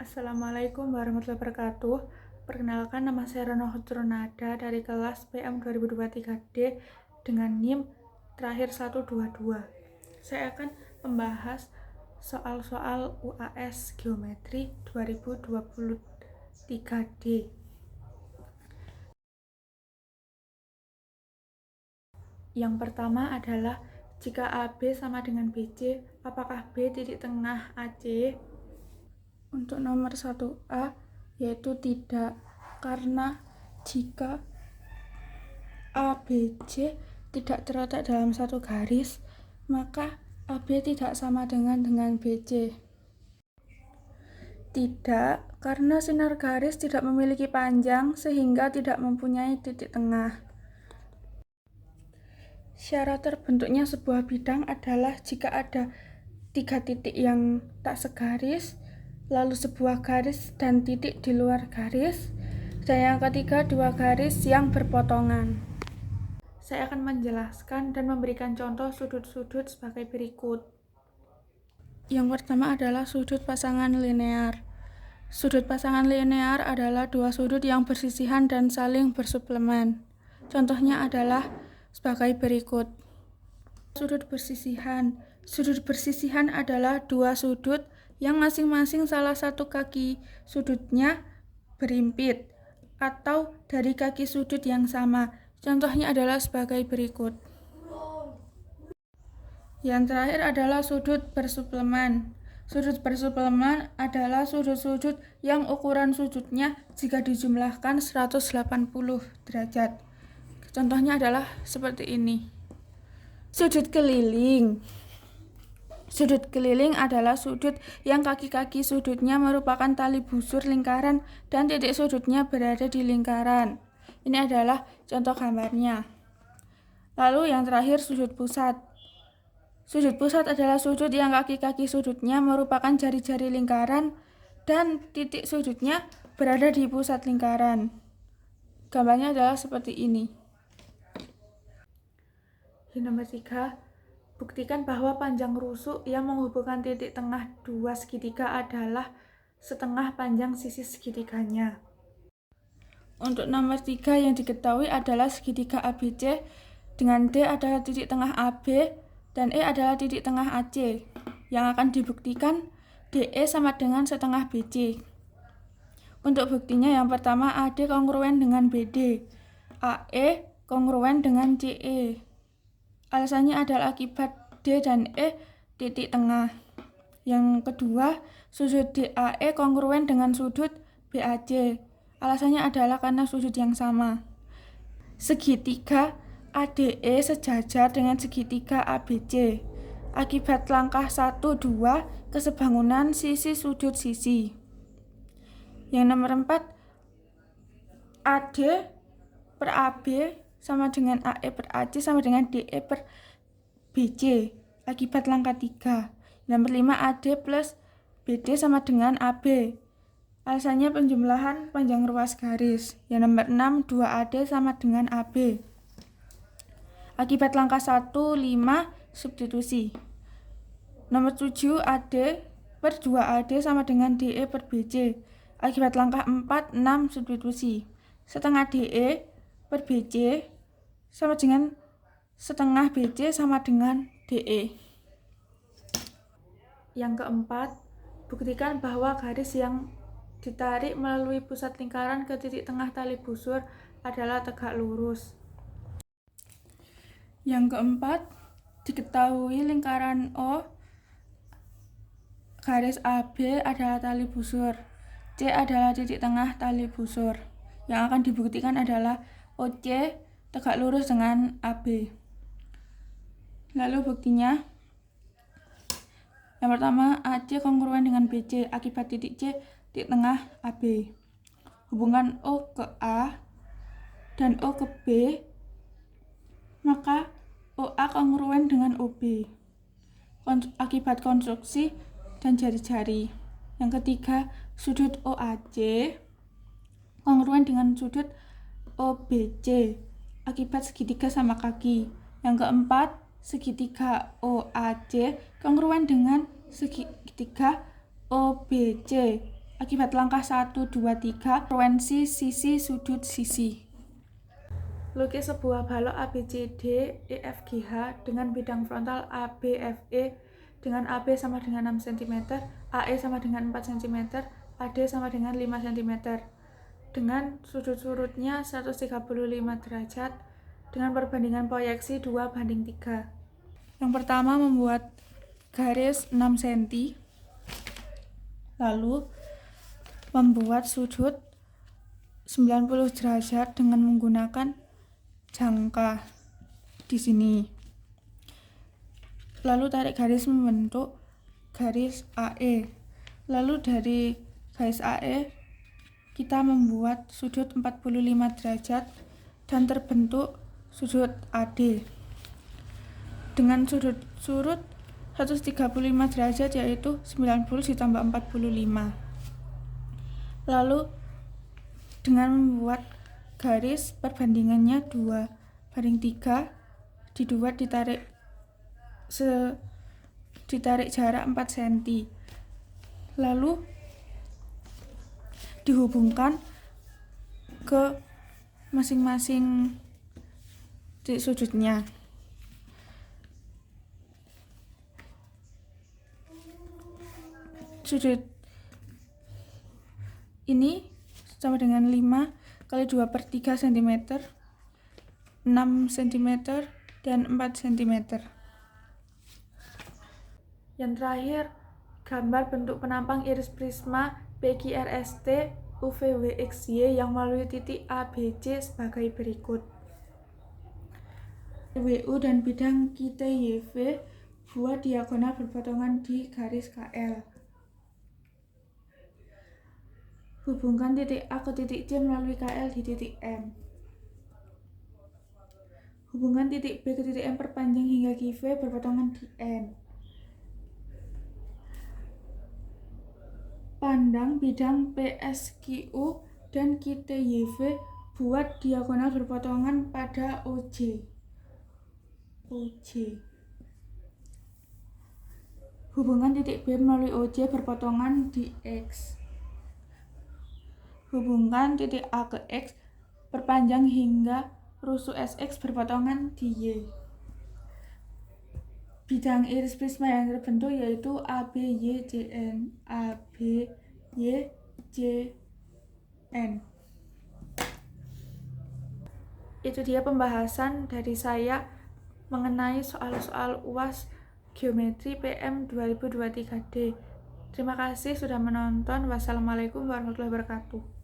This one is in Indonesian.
Assalamualaikum warahmatullahi wabarakatuh. Perkenalkan, nama saya Rano Hudronada dari kelas PM 2023D dengan NIM terakhir 122. Saya akan membahas soal-soal UAS Geometri 2023D. Yang pertama adalah jika AB sama dengan BC, apakah B titik tengah AC? Untuk nomor 1A yaitu tidak, karena jika ABC tidak terletak dalam satu garis, maka AB tidak sama dengan BC. Tidak, karena sinar garis tidak memiliki panjang sehingga tidak mempunyai titik tengah. Syarat terbentuknya sebuah bidang adalah jika ada 3 titik yang tak segaris, lalu sebuah garis dan titik di luar garis, dan yang ketiga 2 garis yang berpotongan. Saya akan menjelaskan dan memberikan contoh sudut-sudut sebagai berikut. Yang pertama adalah sudut pasangan linear. Sudut pasangan linear adalah 2 sudut yang bersisihan dan saling bersuplemen. Contohnya adalah sebagai berikut. Sudut bersisihan. Sudut bersisihan adalah 2 sudut yang masing-masing salah satu kaki sudutnya berimpit atau dari kaki sudut yang sama. Contohnya adalah sebagai berikut. Yang terakhir adalah sudut bersuplemen. Sudut bersuplemen adalah sudut-sudut yang ukuran sudutnya jika dijumlahkan 180 derajat. Contohnya adalah seperti ini. Sudut keliling. Sudut keliling adalah sudut yang kaki-kaki sudutnya merupakan tali busur lingkaran dan titik sudutnya berada di lingkaran. Ini adalah contoh gambarnya. Lalu yang terakhir sudut pusat. Sudut pusat adalah sudut yang kaki-kaki sudutnya merupakan jari-jari lingkaran dan titik sudutnya berada di pusat lingkaran. Gambarnya adalah seperti ini. Yang nomor 3. Buktikan bahwa panjang rusuk yang menghubungkan titik tengah 2 segitiga adalah setengah panjang sisi segitiganya. Untuk nomor 3 yang diketahui adalah segitiga ABC dengan D adalah titik tengah AB dan E adalah titik tengah AC. Yang akan dibuktikan DE sama dengan setengah BC. Untuk buktinya yang pertama AD kongruen dengan BD, AE kongruen dengan CE. Alasannya adalah akibat D dan E titik tengah. Yang kedua, sudut DAE kongruen dengan sudut BAC. Alasannya adalah karena sudut yang sama. Segitiga ADE sejajar dengan segitiga ABC. Akibat langkah 1, 2, kesebangunan sisi sudut sisi. Yang nomor 4, AD per AB sama dengan AE per AC sama dengan DE per BC. Akibat langkah 3. Nomor 5, AD plus BD sama dengan AB. Alasannya penjumlahan panjang ruas garis. Yang nomor 6, 2AD sama dengan AB. Akibat langkah 1, 5, substitusi. Nomor 7, AD per 2AD sama dengan DE per BC. Akibat langkah 4, 6, substitusi. Setengah DE per BC sama dengan setengah BC sama dengan DE. Yang keempat, buktikan bahwa garis yang ditarik melalui pusat lingkaran ke titik tengah tali busur adalah tegak lurus. Yang keempat, diketahui lingkaran O garis AB adalah tali busur, C adalah titik tengah tali busur. Yang akan dibuktikan adalah OC tegak lurus dengan AB. Lalu buktinya, yang pertama AC kongruen dengan BC akibat titik C titik tengah AB. Hubungan O ke A dan O ke B, maka OA kongruen dengan OB akibat konstruksi dan jari-jari. Yang ketiga, sudut OAC kongruen dengan sudut OBC akibat segitiga sama kaki. Yang keempat, segitiga OAC kongruen dengan segitiga OBC Akibat langkah 1, 2, 3, frekuensi sisi sudut sisi. Lukis sebuah balok ABCD EFGH dengan bidang frontal ABFE dengan AB sama dengan 6 cm, AE sama dengan 4 cm, AD sama dengan 5 cm. Dengan sudut-sudutnya 135 derajat dengan perbandingan proyeksi 2:3. Yang pertama membuat garis 6 cm. Lalu membuat sudut 90 derajat dengan menggunakan jangka di sini. Lalu tarik garis membentuk garis AE. Lalu dari garis AE kita membuat sudut 45 derajat dan terbentuk sudut AD. Dengan sudut 135 derajat yaitu 90 ditambah 45. Lalu dengan membuat garis perbandingannya 2:3, di 2 ditarik jarak 4 cm. Lalu dihubungkan ke masing-masing titik sudutnya. Sudut ini sama dengan 5 kali 2/3 cm, 6 cm, dan 4 cm. Yang terakhir, gambar bentuk penampang iris prisma PQRST UVWXY yang melalui titik ABC sebagai berikut. WU dan bidang QTYV buat diagonal berpotongan di garis KL. Hubungkan titik A ke titik C melalui KL di titik M. Hubungkan titik B ke titik M perpanjang hingga QV berpotongan di N. Pandang bidang PSQU dan QTYV buat diagonal berpotongan pada OJ. Hubungkan titik B melalui OJ berpotongan di X. Hubungkan titik A ke X perpanjang hingga rusuk SX berpotongan di Y. Bidang iris prisma yang terbentuk yaitu ABYJN. Itu dia pembahasan dari saya mengenai soal-soal UAS Geometri PM 2023D. Terima kasih sudah menonton. Wassalamualaikum warahmatullahi wabarakatuh.